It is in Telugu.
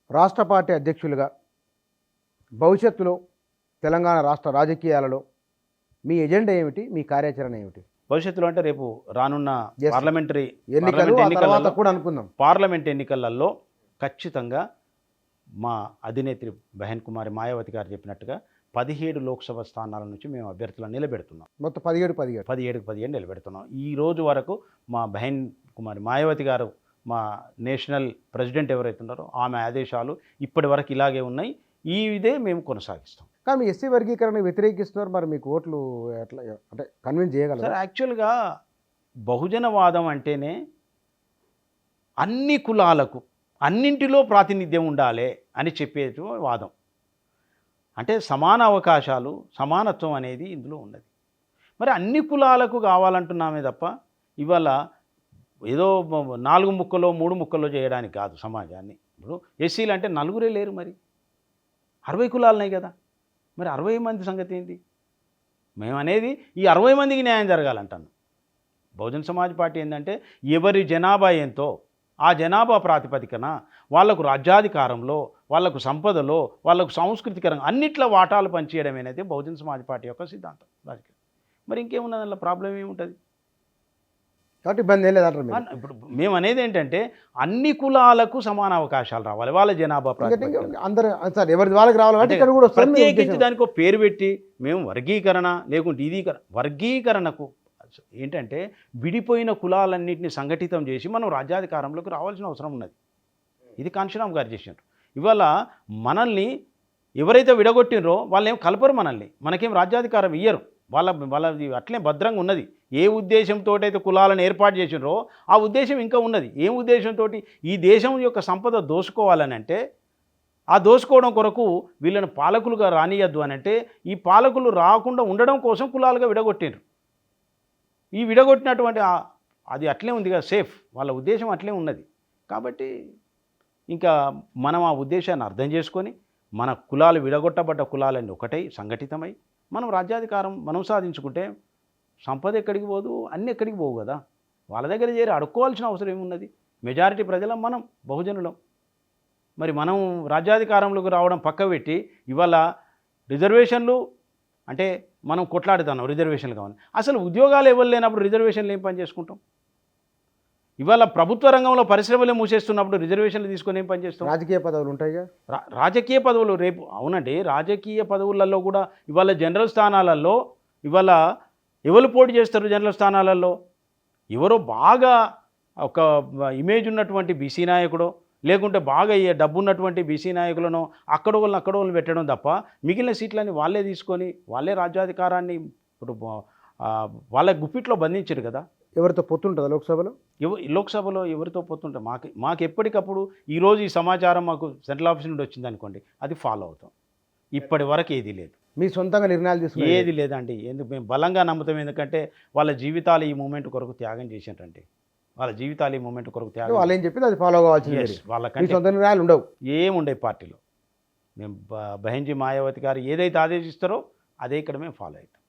రాష్ట్ర పార్టీ అధ్యక్షులుగా భవిష్యత్తులో తెలంగాణ రాష్ట్ర రాజకీయాలలో మీ ఎజెండా ఏమిటి, మీ కార్యాచరణ ఏమిటి? భవిష్యత్తులో అంటే రేపు రానున్న Yes. పార్లమెంటరీ ఎన్నికలు ఆ తర్వాత కూడా అనుకుందాం. పార్లమెంట్ ఎన్నికలలో ఖచ్చితంగా మా అధినేత్రి బహన్ కుమారి మాయావతి గారు చెప్పినట్టుగా 17 లోక్సభ స్థానాల నుంచి మేము అభ్యర్థులను నిలబెడుతున్నాం. మొత్తం 17 17 నిలబెడుతున్నాం. ఈ రోజు వరకు మా బహన్ కుమారి మాయావతి గారు, మా నేషనల్ ప్రెసిడెంట్ ఎవరైతే ఉన్నారో ఆమె ఆదేశాలు ఇప్పటి వరకు ఇలాగే ఉన్నాయి. ఇదే మేము కొనసాగిస్తాం. కానీ ఎస్సీ వర్గీకరణ వ్యతిరేకిస్తున్నారు, మరి మీకు ఓట్లు ఎట్లా అంటే కన్విన్స్ చేయగలరు? సార్, యాక్చువల్గా బహుజనవాదం అంటేనే అన్ని కులాలకు అన్నింటిలో ప్రాతినిధ్యం ఉండాలి అని చెప్పే వాదం. అంటే సమాన అవకాశాలు, సమానత్వం అనేది ఇందులో ఉన్నది. మరి అన్ని కులాలకు కావాలంటున్నామే తప్ప ఇవాళ ఏదో 4 ముక్కలో 3 ముక్కల్లో చేయడానికి కాదు సమాజాన్ని. ఇప్పుడు ఎస్సీలు అంటే నలుగురే లేరు, మరి 60 కులాలున్నాయి కదా, మరి 60 మంది సంగతి ఏంటి? మేము అనేది ఈ 60 మందికి న్యాయం జరగాలంటాను. బహుజన్ సమాజ్ పార్టీ ఏంటంటే ఎవరి జనాభా ఎంతో ఆ జనాభా ప్రాతిపదికన వాళ్లకు రాజ్యాధికారంలో, వాళ్లకు సంపదలో, వాళ్లకు సాంస్కృతికరంగా అన్నిట్లో వాటాలు పనిచేయడం అనేది బహుజన్ సమాజ్ పార్టీ యొక్క సిద్ధాంతం రాజకీయం. మరి ఇంకేమున్నది, అందులో ప్రాబ్లం ఏముంటుంది? కాబట్టి ఇబ్బంది ఏం లేదంటారు మీరు. ఇప్పుడు మేము అనేది ఏంటంటే అన్ని కులాలకు సమాన అవకాశాలు రావాలి, వాళ్ళ జనాభా ప్రాతిపదికన. అందరూ సార్ ఎవరి వాళ్ళకి రావాలి కాబట్టి ఇక్కడ కూడా వస్తుంది. ప్రత్యేకించి దానికి ఒక పేరు పెట్టి మేము వర్గీకరణ లేకుంటే ఇది వర్గీకరణకు ఏంటంటే విడిపోయిన కులాలన్నింటినీ సంఘటితం చేసి మనం రాజ్యాధికారంలోకి రావాల్సిన అవసరం ఉన్నది. ఇది కాంశీరామ్ గారు చేసినారు. ఇవాళ మనల్ని ఎవరైతే విడగొట్టినరో వాళ్ళు ఏం కలపరు, మనకేం రాజ్యాధికారం ఇయ్యరు. వాళ్ళది అట్లే భద్రంగా ఉన్నది. ఏ ఉద్దేశంతో అయితే కులాలను ఏర్పాటు చేసినరో ఆ ఉద్దేశం ఇంకా ఉన్నది. ఏం ఉద్దేశంతో ఈ దేశం యొక్క సంపద దోసుకోవాలని అంటే ఆ దోసుకోవడం కొరకు వీళ్ళని పాలకులుగా రానియద్దు అని అంటే ఈ పాలకులు రాకుండా ఉండడం కోసం కులాలుగా విడగొట్టినారు. ఈ విడగొట్టినటువంటి అది అట్లే ఉంది కదా, సేఫ్, వాళ్ళ ఉద్దేశం అట్లే ఉన్నది. కాబట్టి ఇంకా మనం ఆ ఉద్దేశాన్ని అర్థం చేసుకొని మన కులాలు విడగొట్టబడ్డ కులాలన్నీ ఒకటై సంఘటితమై మనం రాజ్యాధికారం మనం సాధించుకుంటే సంపద ఎక్కడికి పోదు, అన్నీ ఎక్కడికి పోవు కదా. వాళ్ళ దగ్గర చేరి అడుక్కోవాల్సిన అవసరం ఏమున్నది? మెజారిటీ ప్రజలం మనం, బహుజనులం. మరి మనం రాజ్యాధికారంలోకి రావడం పక్క పెట్టి ఇవాళ రిజర్వేషన్లు అంటే మనం కొట్లాడుతున్నాం రిజర్వేషన్లు కావాలి. అసలు ఉద్యోగాలు ఎవరు లేనప్పుడు రిజర్వేషన్లు ఏం పని చేసుకుంటాం? ఇవాళ ప్రభుత్వ రంగంలో పరిశ్రమలే మూసేస్తున్నప్పుడు రిజర్వేషన్లు తీసుకొని ఏం పని చేస్తాం? రాజకీయ పదవులు ఉంటాయిగా. రాజకీయ పదవులు రేపు అవునండి, రాజకీయ పదవులలో కూడా ఇవాళ జనరల్ స్థానాలలో ఇవాళ ఎవరు పోటీ చేస్తారు? జనరల్ స్థానాలలో ఎవరో బాగా ఒక ఇమేజ్ ఉన్నటువంటి బీసీ నాయకుడో లేకుంటే బాగా డబ్బు ఉన్నటువంటి బీసీ నాయకులను అక్కడ వాళ్ళని పెట్టడం తప్ప మిగిలిన సీట్లని వాళ్ళే తీసుకొని వాళ్ళే రాజ్యాధికారాన్ని ఇప్పుడు వాళ్ళ గుప్పిట్లో బంధించారు కదా. ఎవరితో పొత్తుంటుందా లోక్సభలో? లోక్సభలో ఎవరితో పొత్తుంటే మాకు ఎప్పటికప్పుడు ఈరోజు ఈ సమాచారం మాకు సెంట్రల్ ఆఫీస్ నుండి వచ్చింది అనుకోండి, అది ఫాలో అవుతాం. ఇప్పటి వరకు ఏది లేదు. మీ సొంతంగా నిర్ణయాలు తీసుకుని ఏది లేదండి. ఎందుకు మేము బలంగా నమ్ముతాం, ఎందుకంటే వాళ్ళ జీవితాలు ఈ మూమెంట్ కొరకు త్యాగం చేసినట్టండి. వాళ్ళ జీవితాలు ఈ మూమెంట్ కొరకు త్యాగం, వాళ్ళు ఏం చెప్పింది అది ఫాలో కావాల్సింది. వాళ్ళకంటే సొంత నిర్ణయాలు ఉండవు, ఏముండే పార్టీలో. మేము బహన్జీ మాయావతి గారు ఏదైతే ఆదేశిస్తారో అదే ఇక్కడ మేము ఫాలో అవుతాం.